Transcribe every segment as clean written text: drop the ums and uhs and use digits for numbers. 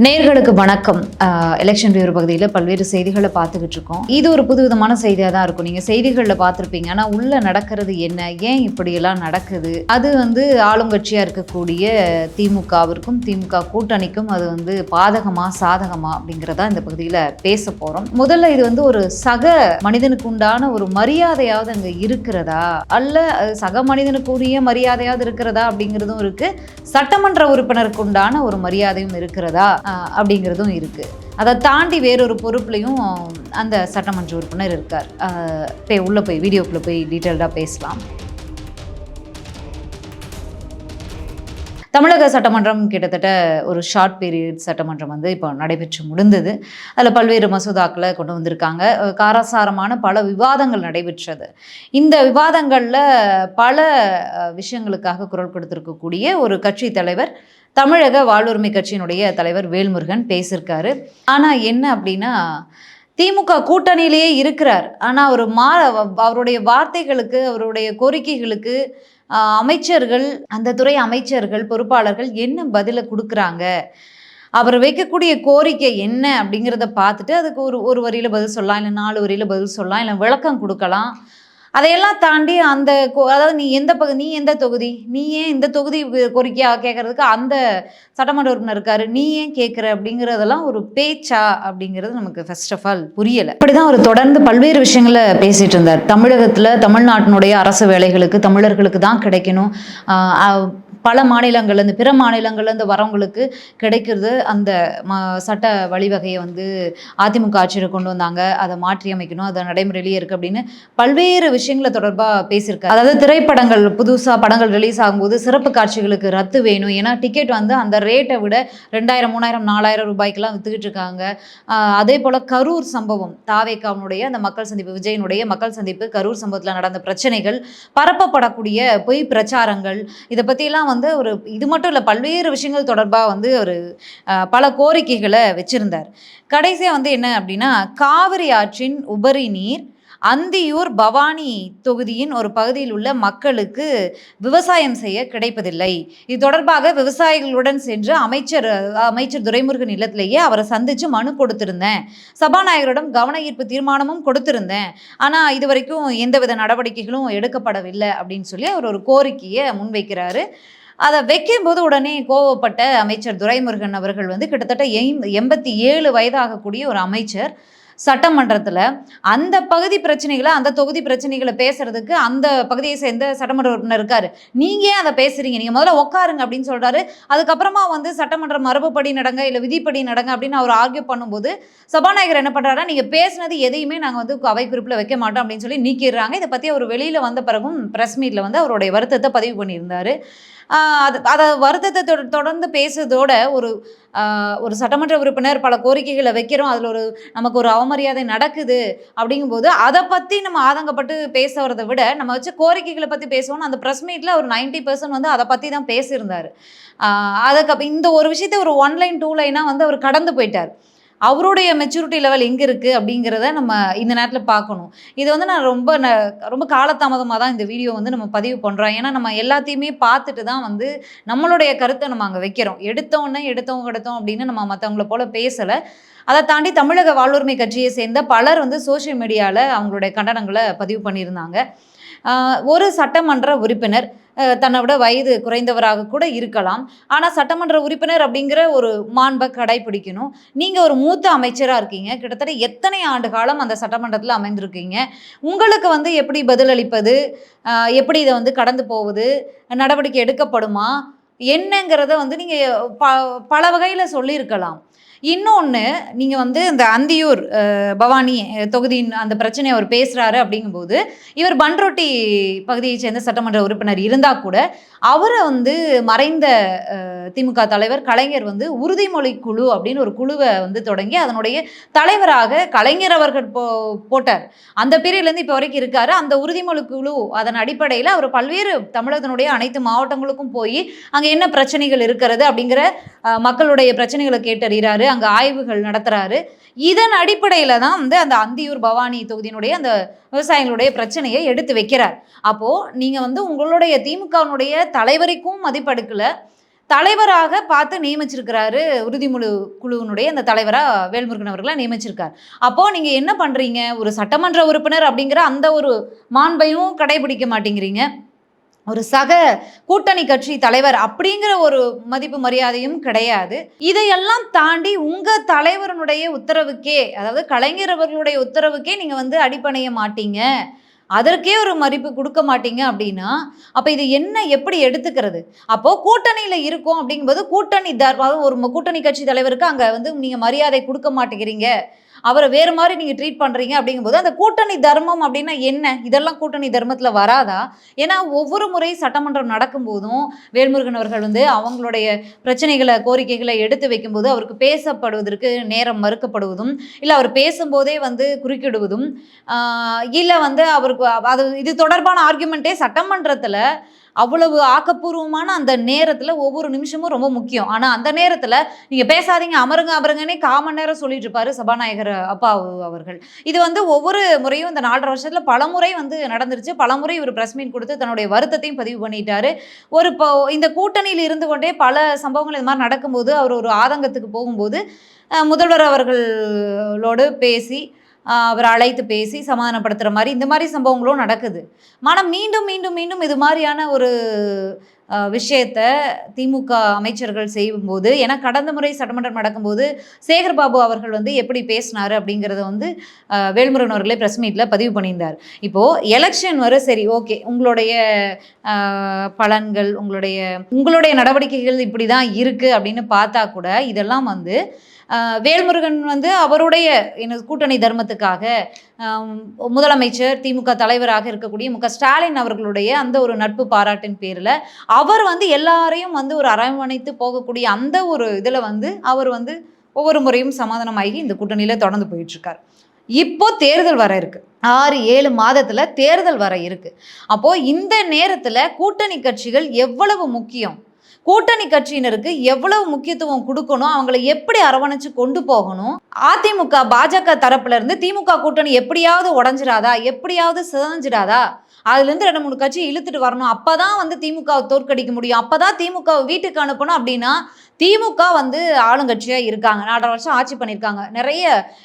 நேர்களுக்கு வணக்கம். Election viewer பகுதியில் பல்வேறு செய்திகளை பார்த்துக்கிட்டு இருக்கோம். இது ஒரு புதுவிதமான செய்தியாக தான் இருக்கும். நீங்கள் செய்திகளில் பார்த்துருப்பீங்க. ஆனால் உள்ளே நடக்கிறது என்ன, ஏன் இப்படியெல்லாம் நடக்குது, அது ஆளுங்கட்சியாக இருக்கக்கூடிய திமுகவிற்கும் திமுக கூட்டணிக்கும் அது பாதகமா சாதகமா அப்படிங்கிறதா இந்த பகுதியில் பேச போகிறோம். முதல்ல இது ஒரு சக மனிதனுக்கு உண்டான ஒரு மரியாதையாவது அங்கே இருக்கிறதா, அல்ல சக மனிதனுக்குரிய மரியாதையாவது இருக்கிறதா அப்படிங்கிறதும் இருக்குது. சட்டமன்ற உறுப்பினருக்கு உண்டான ஒரு மரியாதையும் இருக்கிறதா அப்படிங்கிறதும் இருக்குது. அதை தாண்டி வேறொரு பொறுப்புலையும் அந்த சட்டமன்ற உறுப்பினர் இருக்கார். உள்ளே போய் வீடியோக்குள்ளே போய் டீட்டெயில்டாக பேசலாம். தமிழக சட்டமன்றம் கிட்டத்தட்ட ஒரு ஷார்ட் பீரியட் சட்டமன்றம் இப்போ நடைபெற்று முடிந்தது. அதில் பல்வேறு மசோதாக்களை கொண்டு வந்திருக்காங்க. காரசாரமான பல விவாதங்கள் நடைபெற்றது. இந்த விவாதங்களில் பல விஷயங்களுக்காக குரல் கொடுத்திருக்கக்கூடிய ஒரு கட்சி தலைவர், தமிழக வாழ்வுரிமை கட்சியினுடைய தலைவர் வேல்முருகன் பேசியிருக்காரு. ஆனால் என்ன அப்படின்னா, திமுக கூட்டணியிலேயே இருக்கிறார். ஆனால் அவருடைய வார்த்தைகளுக்கு, அவருடைய கோரிக்கைகளுக்கு அமைச்சர்கள், அந்த துறை அமைச்சர்கள், பொறுப்பாளர்கள் என்ன பதிலை கொடுக்குறாங்க, அவர் வைக்கக்கூடிய கோரிக்கை என்ன அப்படிங்கிறத பார்த்துட்டு அதுக்கு ஒரு வரியில் பதில் சொல்லலாம், இல்லை 4 வரியில் பதில் சொல்லலாம், இல்லை விளக்கம் கொடுக்கலாம். அதையெல்லாம் தாண்டி அதாவது நீ எந்த தொகுதி, நீ ஏன் இந்த தொகுதி கோரிக்கையாக கேட்கறதுக்கு அந்த சட்டமன்ற உறுப்பினர் இருக்காரு, நீ ஏன் கேட்குற அப்படிங்கிறதெல்லாம் ஒரு பேச்சா அப்படிங்கிறது நமக்கு ஃபர்ஸ்ட் ஆஃப் ஆல் புரியலை. அப்படிதான் அவர் தொடர்ந்து பல்வேறு விஷயங்களை பேசிட்டு இருந்தார். தமிழ்நாட்டினுடைய அரசு வேலைகளுக்கு தமிழர்களுக்கு தான் கிடைக்கணும், பல மாநிலங்கள்லேருந்து பிற மாநிலங்கள்லேருந்து வரவங்களுக்கு கிடைக்கிறது. அந்த சட்ட வழிவகையை அதிமுக ஆட்சியில் கொண்டு வந்தாங்க, அதை மாற்றி அமைக்கணும், அது நடைமுறையிலேயே இருக்குது அப்படின்னு பல்வேறு விஷயங்களை தொடர்பாக பேசியிருக்காரு. அதாவது திரைப்படங்கள், புதுசாக படங்கள் ரிலீஸ் ஆகும்போது சிறப்பு காட்சிகளுக்கு ரத்து வேணும். ஏன்னா டிக்கெட் அந்த ரேட்டை விட 2000, 3000, 4000 ரூபாய்க்கெல்லாம் வித்துக்கிட்டு இருக்காங்க. அதே போல் கரூர் சம்பவம், தாவேகாவுடைய அந்த மக்கள் சந்திப்பு, விஜயனுடைய மக்கள் சந்திப்பு, கரூர் சம்பவத்தில் நடந்த பிரச்சனைகள், பரப்பப்படக்கூடிய பொய் பிரச்சாரங்கள், இதை பற்றியெல்லாம் இது மட்டும் இல்லை, பல்வேறு விஷயங்கள் தொடர்பாக ஒரு பல கோரிக்கைகளை வச்சிருந்தார். கடைசியாக என்ன அப்படின்னா, காவிரி ஆற்றின் உபரி நீர் அந்தியூர் பவானி தொகுதியின் ஒரு பகுதியில் உள்ள மக்களுக்கு விவசாயம் செய்ய கிடைப்பதில்லை. இது தொடர்பாக விவசாயிகளுடன் சென்று அமைச்சர் துரைமுருகன் இல்லத்திலேயே அவரை சந்தித்து மனு கொடுத்திருந்தேன், சபாநாயகரிடம் கவன ஈர்ப்பு தீர்மானமும் கொடுத்திருந்தேன், ஆனால் இதுவரைக்கும் எந்தவித நடவடிக்கைகளும் எடுக்கப்படவில்லை அப்படின்னு சொல்லி அவர் ஒரு கோரிக்கையை முன்வைக்கிறாரு. அதை வைக்கும்போது உடனே கோவப்பட்ட அமைச்சர் துரைமுருகன் அவர்கள் கிட்டத்தட்ட 87 வயதாகக்கூடிய ஒரு அமைச்சர் சட்டமன்றத்தில் அந்த பகுதி பிரச்சனைகளை, அந்த தொகுதி பிரச்சனைகளை பேசுறதுக்கு அந்த பகுதியை சேர்ந்த சட்டமன்ற உறுப்பினர் இருக்காரு. நீங்கள் ஏன் அதை பேசுறீங்க, நீங்கள் முதல்ல உட்காருங்க அப்படின்னு சொல்றாரு. அதுக்கப்புறமா சட்டமன்ற மரபுப்படி நடங்க, இல்லை விதிப்படி நடங்க அப்படின்னு அவர் ஆர்கியூ பண்ணும்போது சபாநாயகர் என்ன பண்ணுறாருன்னா, நீங்கள் பேசினது எதையுமே நாங்கள் அவை குறிப்பில் வைக்க மாட்டோம் அப்படின்னு சொல்லி நீக்கிடுறாங்க. இதை பற்றி அவர் வெளியில் வந்த பிறகும் ப்ரெஸ் மீட்டில் அவருடைய வருத்தத்தை பதிவு பண்ணியிருந்தார். அதை வருத்தத்தை தொடர்ந்து பேசுறதோட ஒரு சட்டமன்ற உறுப்பினர் பல கோரிக்கைகளை வைக்கிறோம், அதில் நமக்கு ஒரு அவமரியாதை நடக்குது அப்படிங்கும்போது அதை பற்றி நம்ம ஆதங்கப்பட்டு பேச வரதை விட நம்ம வச்சு கோரிக்கைகளை பற்றி பேசுவோம்னு அந்த ப்ரெஸ் மீட்டில் ஒரு 90% அதை பற்றி தான் பேசியிருந்தார். அதுக்கு இந்த ஒரு விஷயத்தை ஒரு 1 லைன் 2 லைனாக அவர் கடந்து போயிட்டார். அவருடைய மெச்சூரிட்டி லெவல் எங்கே இருக்குது அப்படிங்கிறத நம்ம இந்த நேரத்தில் பார்க்கணும். இது நான் ரொம்ப காலதாமதமாக தான் இந்த வீடியோ நம்ம பதிவு பண்ணுறோம். ஏன்னா நம்ம எல்லாத்தையுமே பார்த்துட்டு தான் நம்மளுடைய கருத்தை நம்ம அங்கே வைக்கிறோம். எடுத்தோம் அப்படின்னு நம்ம மற்றவங்கள போல் பேசலை. அதை தாண்டி தமிழக வாழ்வுரிமை கட்சியை சேர்ந்த பலர் சோஷியல் மீடியாவில் அவங்களுடைய கண்டனங்களை பதிவு பண்ணியிருந்தாங்க. ஒரு சட்டமன்ற உறுப்பினர் தன்னை விட வயது குறைந்தவராக கூட இருக்கலாம், ஆனால் சட்டமன்ற உறுப்பினர் அப்படிங்கிற ஒரு மாண்பை கடைபிடிக்கணும். நீங்கள் ஒரு மூத்த அமைச்சராக இருக்கீங்க, கிட்டத்தட்ட எத்தனை ஆண்டு காலம் அந்த சட்டமன்றத்தில் அமைந்திருக்கீங்க, உங்களுக்கு எப்படி பதிலளிப்பது, எப்படி இதை கடந்து போவது, நடவடிக்கை எடுக்கப்படுமா என்னங்கிறத நீங்கள் பல வகையில் சொல்லியிருக்கலாம். இன்னொன்று, நீங்கள் இந்த அந்தியூர் பவானி தொகுதியின் அந்த பிரச்சனையை அவர் பேசுகிறாரு அப்படிங்கும்போது, இவர் பன்ருட்டி பகுதியை சேர்ந்த சட்டமன்ற உறுப்பினர் இருந்தால் கூட அவரை மறைந்த திமுக தலைவர் கலைஞர் உறுதிமொழி குழு அப்படின்னு ஒரு குழுவை தொடங்கி அதனுடைய தலைவராக கலைஞர் அவர்கள் போட்டார். அந்த பீரியட்லேருந்து இப்போ வரைக்கும் இருக்காரு. அந்த உறுதிமொழி குழு அதன் அடிப்படையில் அவர் பல்வேறு தமிழகத்தினுடைய அனைத்து மாவட்டங்களுக்கும் போய் அங்கே என்ன பிரச்சனைகள் இருக்கிறது அப்படிங்கிற மக்களுடைய பிரச்சனைகளை கேட்டறிகிறாரு, அங்கே ஆய்வுகள் நடத்துகிறாரு. இதன் அடிப்படையில் தான் அந்த அந்தியூர் பவானி தொகுதியினுடைய அந்த விவசாயிகளுடைய பிரச்சனையை எடுத்து வைக்கிறார். அப்போது நீங்கள் உங்களுடைய திமுகவினுடைய தலைவருக்கும் மதிப்பெடுக்கலை, தலைவராக பார்த்து நியமிச்சிருக்கிறாரு. உறுதிமொழி குழுவினுடைய அந்த தலைவரா வேல்முருகன் அவர்கள நியமிச்சிருக்காரு. அப்போ நீங்க என்ன பண்றீங்க? ஒரு சட்டமன்ற உறுப்பினர் அப்படிங்கிற அந்த ஒரு மாண்பையும் கடைபிடிக்க மாட்டேங்கிறீங்க. ஒரு சக கூட்டணி கட்சி தலைவர் அப்படிங்கிற ஒரு மதிப்பு மரியாதையும் கிடையாது. இதையெல்லாம் தாண்டி உங்க தலைவருடைய உத்தரவுக்கே, அதாவது கலைஞர் அவர்களுடைய உத்தரவுக்கே நீங்க வந்து அடிபணிய மாட்டீங்க, அதற்கே ஒரு மதிப்பு குடுக்க மாட்டீங்க அப்படின்னா, அப்ப இது என்ன எப்படி எடுத்துக்கிறது? அப்போ கூட்டணியில இருக்கோம் அப்படிங்கும்போது கூட்டணி ஒரு கூட்டணி கட்சி தலைவருக்கு அங்க வந்து நீங்க மரியாதை குடுக்க மாட்டேங்கிறீங்க. அவர வேறு மாரி நீங்க ட்ரீட் பண்றீங்க அப்படிங்கும்போது, அந்த கூட்டணி தர்மம் அப்படின்னா என்ன? இதெல்லாம் கூட்டணி தர்மத்துல வராதா? ஏன்னா ஒவ்வொரு முறை சட்டமன்றம் நடக்கும்போதும், வேல்முருகன் அவர்கள் வந்து அவங்களுடைய பிரச்சனைகள, கோரிக்கைகள எடுத்து வைக்கும்போது, அவருக்கு பேசப்படுவதற்கு நேரம் மறுக்கப்படுவதும், இல்ல அவர் பேசும்போதே வந்து குறுக்கிடுவதும், இல்ல வந்து அவருக்கு அது இது தொடர்பான ஆர்குமெண்ட்டே சட்டமன்றத்துல அவ்வளவு ஆக்கப்பூர்வமான அந்த நேரத்துல ஒவ்வொரு நிமிஷமும் ரொம்ப முக்கியம். ஆனா அந்த நேரத்துல நீங்க பேசாதீங்க, அமருங்க அமருங்கன்னே 1/4 மணி நேரம் சொல்லிட்டு இருப்பாரு சபாநாயகர் அப்பா அவர்கள். இது வந்து ஒவ்வொரு முறையும் இந்த 4 1/2 வருஷத்துல பலமுறை வந்து நடந்துருச்சு. பலமுறை இவர் பிரஸ் மீட் குடுத்து தன்னுடைய வருத்தத்தையும் பதிவு பண்ணிட்டாரு. இந்த கூட்டணியில இருந்து கொண்டே பல சம்பவங்கள் இது மாரி நடக்கும்போது, அவர் ஒரு ஆதங்கத்துக்கு போகும்போது, முதல்வர் அவர்களோடு பேசி அவர அழைத்து பேசி சமாதானப்படுத்துற மாரி, இந்த மாரி சம்பவங்களும் நடக்குது. ஆனா மீண்டும், மீண்டும், மீண்டும் இது மாரியான ஒரு விஷயத்த திமுக அமைச்சர்கள் செய்யும்போது, ஏன்னா கடந்த முறை சட்டமன்றம் நடக்கும்போது, சேகர் பாபு அவர்கள் வந்து எப்படி பேசினாரு அப்படிங்கிறத வந்து வேல்முருகன் அவர்களே பிரஸ் மீட்ல பதிவு பண்ணியிருந்தார். இப்போ எலெக்ஷன் வரும் சரி ஓகே. உங்களுடைய பலன்கள், உங்களுடைய நடவடிக்கைகள் இப்படிதான் இருக்கு அப்படின்னு பார்த்தா கூட, இதெல்லாம் வந்து வேல்முருகன் வந்து அவருடைய கூட்டணி தர்மத்துக்காக முதலமைச்சர் திமுக தலைவராக இருக்கக்கூடிய ஸ்டாலின் அவர்களுடைய அந்த ஒரு நட்பு பாராட்டின் பேரில் அவர் வந்து எல்லாரையும் வந்து ஒரு அரவணைத்து போகக்கூடிய அந்த ஒரு இதில் வந்து அவர் வந்து ஒவ்வொரு முறையும் சமாதானமாகி இந்த கூட்டணியில் தொடர்ந்து போயிட்டு இருக்கார். இப்போ தேர்தல் வர இருக்கு. 6-7 மாதத்துல தேர்தல் வர இருக்கு. அப்போ இந்த நேரத்துல கூட்டணி கட்சிகள் எவ்வளவு முக்கியம், கூட்டணி கட்சியினருக்கு எவ்வளவு முக்கியத்துவம் கொடுக்கணும், அவங்களை எப்படி அரவணைச்சு கொண்டு போகணும், அதிமுக பாஜக தரப்புல இருந்து திமுக கூட்டணி எப்படியாவது உடஞ்சிடாதா, எப்படியாவது சிதஞ்சிடாதா, அதுல இருந்து 2-3 கட்சி இழுத்துட்டு வரணும், அப்பதான் வந்து திமுக தோற்கடிக்க முடியும், அப்பதான் திமுக வீட்டுக்கு அனுப்பணும். அப்படின்னா திமுக வந்து ஆளுங்கட்சியா இருக்காங்க, 4 வருஷம் ஆட்சி பண்ணியிருக்காங்க. நிறைய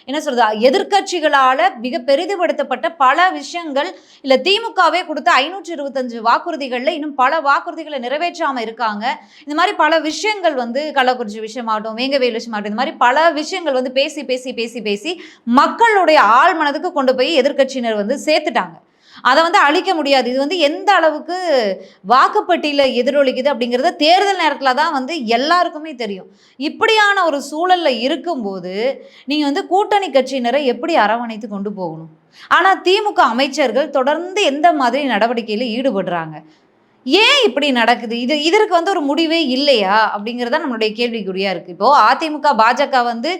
என்ன சொல்றது, எதிர்கட்சிகளால மிக பெரிதுபடுத்தப்பட்ட பல விஷயங்கள், இல்ல திமுகவே கொடுத்த 525 வாக்குறுதிகள்ல இன்னும் பல வாக்குறுதிகளை நிறைவேற்றாம இருக்காங்க. இந்த மாதிரி பல விஷயங்கள் வந்து கள்ளக்குறிச்சி விஷயமாகட்டும், வேங்கவேல் விஷயமாகட்டும், இந்த மாதிரி பல விஷயங்கள் வந்து பேசி பேசி பேசி பேசி மக்களுடைய ஆழ் மனதுக்கு கொண்டு போய் எதிர்கட்சியினர் வந்து சேர்த்துட்டாங்க. அதை வந்து அழிக்க முடியாது. இது வந்து எந்த அளவுக்கு வாக்குப்பட்டியில எதிரொலிக்குது அப்படிங்கிறத தேர்தல் நேரத்தில் தான் வந்து எல்லாருக்குமே தெரியும். இப்படியான ஒரு சூழல்ல இருக்கும்போது நீங்க வந்து கூட்டணி கட்சியினரை எப்படி அரவணைத்து கொண்டு போகணும்? ஆனா திமுக அமைச்சர்கள் தொடர்ந்து எந்த மாதிரி நடவடிக்கையில ஈடுபடுறாங்க? ஏன் இப்படி நடக்குது? இதற்கு வந்து ஒரு முடிவே இல்லையா அப்படிங்கிறத நம்மளுடைய கேள்விக்குறியா இருக்கு. இப்போ அதிமுக பாஜக வந்து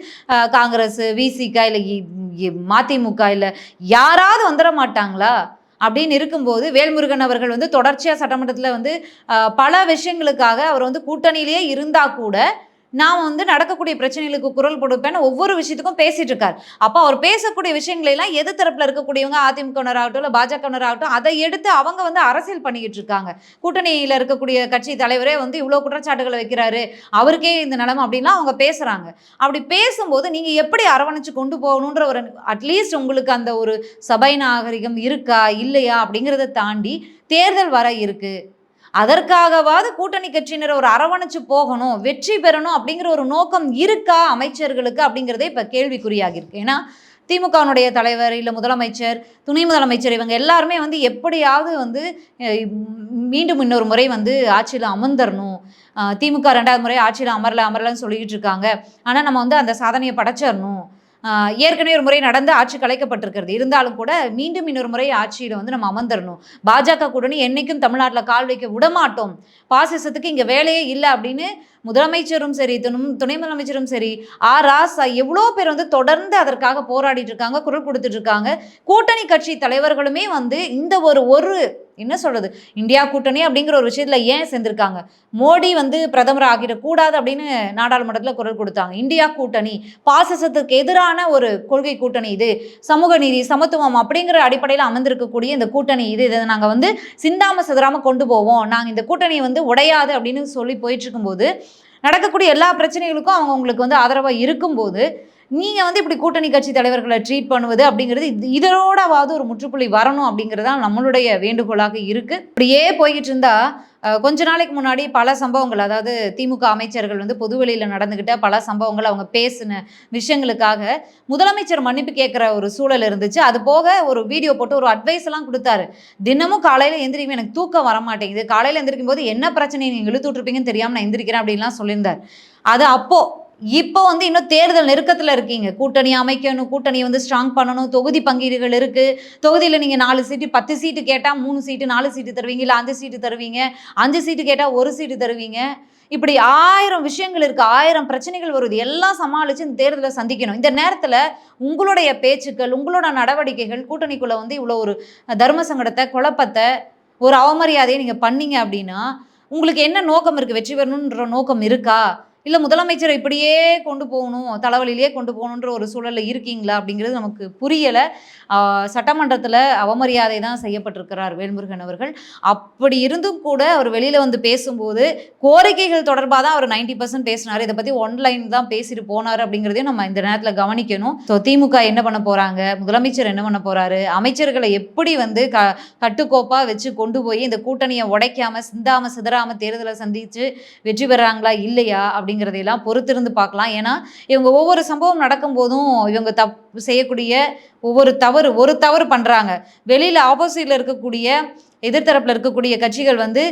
காங்கிரஸ், விசிக, இல்ல மதிமுக, இல்ல யாராவது வந்துட மாட்டாங்களா அப்படின்னு இருக்கும்போது, வேல்முருகன் அவர்கள் வந்து தொடர்ச்சியா சட்டமன்றத்தில் வந்து பல விஷயங்களுக்காக அவர் வந்து கூட்டணியிலேயே இருந்தா கூட நான் வந்து நடக்கக்கூடிய பிரச்சனைகளுக்கு குரல் கொடுப்பேன்னு ஒவ்வொரு விஷயத்துக்கும் பேசிட்டு இருக்காரு. அப்போ அவர் பேசக்கூடிய விஷயங்களை எல்லாம் எது தரப்புல இருக்கக்கூடியவங்க, அதிமுகவினராகட்டும் இல்லை பாஜகவினராகட்டும், அதை எடுத்து அவங்க வந்து அரசியல் பண்ணிக்கிட்டு இருக்காங்க. கூட்டணியில இருக்கக்கூடிய கட்சி தலைவரே வந்து இவ்வளவு குற்றச்சாட்டுகளை வைக்கிறாரு, அவருக்கே இந்த நிலைமை அப்படின்லாம் அவங்க பேசுறாங்க. அப்படி பேசும்போது நீங்க எப்படி அரவணைச்சு கொண்டு போகணுன்ற ஒரு அட்லீஸ்ட் உங்களுக்கு அந்த ஒரு சபை நாகரிகம் இருக்கா இல்லையா அப்படிங்கிறத தாண்டி தேர்தல் வர இருக்கு. அதற்காகவாது கூட்டணி கட்சியினர் ஒரு அரவணைச்சு போகணும், வெற்றி பெறணும் அப்படிங்கிற ஒரு நோக்கம் இருக்கா அமைச்சர்களுக்கு அப்படிங்கிறதே இப்போ கேள்விக்குறியாகிருக்கு. ஏன்னா திமுகவினுடைய தலைவர், இல்லை முதலமைச்சர், துணை முதலமைச்சர், இவங்க எல்லாருமே வந்து எப்படியாவது வந்து மீண்டும் இன்னொரு முறை வந்து ஆட்சியில் அமர்ந்துடணும், திமுக 2வது முறை ஆட்சியில் அமரலன்னு சொல்லிக்கிட்டு இருக்காங்க. ஆனால் நம்ம வந்து அந்த சாதனையை படைச்சிடணும், ஏற்கனவே ஒரு முறை நடந்து ஆட்சி கலைக்கப்பட்டிருக்கிறது, இருந்தாலும் கூட மீண்டும் இன்னொரு முறை ஆட்சியில் வந்து நம்ம அமர்ந்துடணும், பாஜக கூட்டணி என்னைக்கும் தமிழ்நாட்டில் கால் வைக்க விடமாட்டோம், பாசிசத்துக்கு இங்கே வேலையே இல்லை அப்படின்னு முதலமைச்சரும் சரி, துணை முதலமைச்சரும் சரி, ராசா எவ்வளோ பேர் வந்து தொடர்ந்து அதற்காக போராடிட்டு இருக்காங்க, குரல் கொடுத்துட்டு இருக்காங்க. கூட்டணி கட்சி தலைவர்களுமே வந்து இந்த ஒரு என்ன சொல்றது, இந்தியா கூட்டணி அப்படிங்கிற ஒரு விஷயத்துல ஏன் சேர்ந்திருக்காங்க, மோடி வந்து பிரதமர் ஆகிடக்கூடாது அப்படின்னு நாடாளுமன்றத்தில் குரல் கொடுத்தாங்க. இந்தியா கூட்டணி பாசிசத்துக்கு எதிரான ஒரு கொள்கை கூட்டணி, இது சமூக நீதி சமத்துவம் அப்படிங்கிற அடிப்படையில் அமர்ந்திருக்கக்கூடிய இந்த கூட்டணி இதை நாங்கள் வந்து சிந்தாம சிதறாம கொண்டு போவோம், நாங்கள் இந்த கூட்டணியை வந்து உடையாது அப்படின்னு சொல்லி போயிட்டு இருக்கும்போது, நடக்கக்கூடிய எல்லா பிரச்சனைகளுக்கும் அவங்க உங்களுக்கு வந்து ஆதரவாக இருக்கும்போது நீங்கள் வந்து இப்படி கூட்டணி கட்சி தலைவர்களை ட்ரீட் பண்ணுவது அப்படிங்கிறது இதோடவாவது ஒரு முற்றுப்புள்ளி வரணும் அப்படிங்கிறது தான் நம்மளுடைய வேண்டுகோளாக இருக்குது. இப்படியே போய்கிட்டு இருந்தா கொஞ்ச நாளைக்கு முன்னாடி பல சம்பவங்கள், அதாவது திமுக அமைச்சர்கள் வந்து பொதுவெளியில் நடந்துக்கிட்ட பல சம்பவங்கள், அவங்க பேசின விஷயங்களுக்காக முதலமைச்சர் மன்னிப்பு கேட்குற ஒரு சூழல் இருந்துச்சு. அது போக ஒரு வீடியோ போட்டு ஒரு அட்வைஸ் எல்லாம் கொடுத்தாரு. தினமும் காலையில் எந்திரிக்கும், எனக்கு தூக்கம் வரமாட்டேங்குது, காலையில் எந்திரிக்கும் போது என்ன பிரச்சனையை நீங்கள் இழுத்து விட்டுருப்பீங்கன்னு தெரியாமல் நான் எந்திரிக்கிறேன் அப்படின்லாம் சொல்லியிருந்தார். அது அப்போ. இப்போ வந்து இன்னும் தேர்தல் நெருக்கத்தில் இருக்கீங்க, கூட்டணி அமைக்கணும், கூட்டணியை வந்து ஸ்ட்ராங் பண்ணணும், தொகுதி பங்கீடுகள் இருக்குது, தொகுதியில் நீங்கள் 4 சீட்டு 10 சீட்டு கேட்டால் 3 சீட்டு 4 சீட்டு தருவீங்க, இல்லை 5 சீட்டு தருவீங்க, 5 சீட்டு கேட்டால் 1 சீட்டு தருவீங்க, இப்படி 1000 விஷயங்கள் இருக்குது, 1000 பிரச்சனைகள் வருது, எல்லாம் சமாளித்து இந்த தேர்தலை சந்திக்கணும். இந்த நேரத்தில் உங்களுடைய பேச்சுக்கள், உங்களோட நடவடிக்கைகள் கூட்டணிக்குள்ளே வந்து இவ்வளோ ஒரு தர்ம சங்கடத்தை, குழப்பத்தை, ஒரு அவமரியாதையை நீங்கள் பண்ணீங்க அப்படின்னா உங்களுக்கு என்ன நோக்கம் இருக்குது, வெற்றி பெறணுன்ற நோக்கம் இருக்கா, இல்லை முதலமைச்சரை இப்படியே கொண்டு போகணும், தலைவலியிலே கொண்டு போகணுன்ற ஒரு சூழலில் இருக்கீங்களா அப்படிங்கிறது நமக்கு புரியலை. சட்டமன்றத்தில் அவமரியாதை தான் செய்யப்பட்டிருக்கிறார் வேல்முருகன் அவர்கள். அப்படி இருந்தும் கூட அவர் வெளியில் வந்து பேசும்போது கோரிக்கைகள் தொடர்பாக தான் அவர் 90% பேசினார். இதை பற்றி ஒன்லைன் தான் பேசிட்டு போனார் அப்படிங்கிறதையும் நம்ம இந்த நேரத்தில் கவனிக்கணும். ஸோ திமுக என்ன பண்ண போகிறாங்க, முதலமைச்சர் என்ன பண்ண போகிறாரு, அமைச்சர்களை எப்படி வந்து கட்டுக்கோப்பாக வச்சு கொண்டு போய் இந்த கூட்டணியை உடைக்காமல் சிந்தாமல் சிதறாமல் தேர்தலை சந்தித்து வெற்றி பெறாங்களா இல்லையா அப்படிங்கிறதையெல்லாம் பொறுத்திருந்து பார்க்கலாம். ஏன்னா இவங்க ஒவ்வொரு சம்பவம் நடக்கும்போதும் இவங்க செய்யக்கூடிய ஒரு தவறு பண்ணுறாங்க. வெளியில் ஆப்போசிட்டில் இருக்கக்கூடிய எதிர்த்தரப்பில் இருக்கக்கூடிய கட்சிகள் வந்து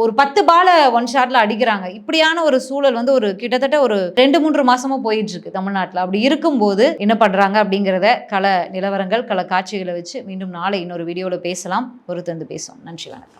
ஒரு 10 பாலை ஒன் ஷாட்டில் அடிக்கிறாங்க. இப்படியான ஒரு சூழல் வந்து ஒரு கிட்டத்தட்ட ஒரு 2-3 மாதமாக போயிட்டுருக்கு தமிழ்நாட்டில். அப்படி இருக்கும்போது என்ன பண்ணுறாங்க அப்படிங்கிறத கள நிலவரங்கள், கள காட்சிகளை வச்சு மீண்டும் நாளை இன்னொரு வீடியோவில் பேசலாம். பொறுத்திருந்து பேசுவோம். நன்றி, வணக்கம்.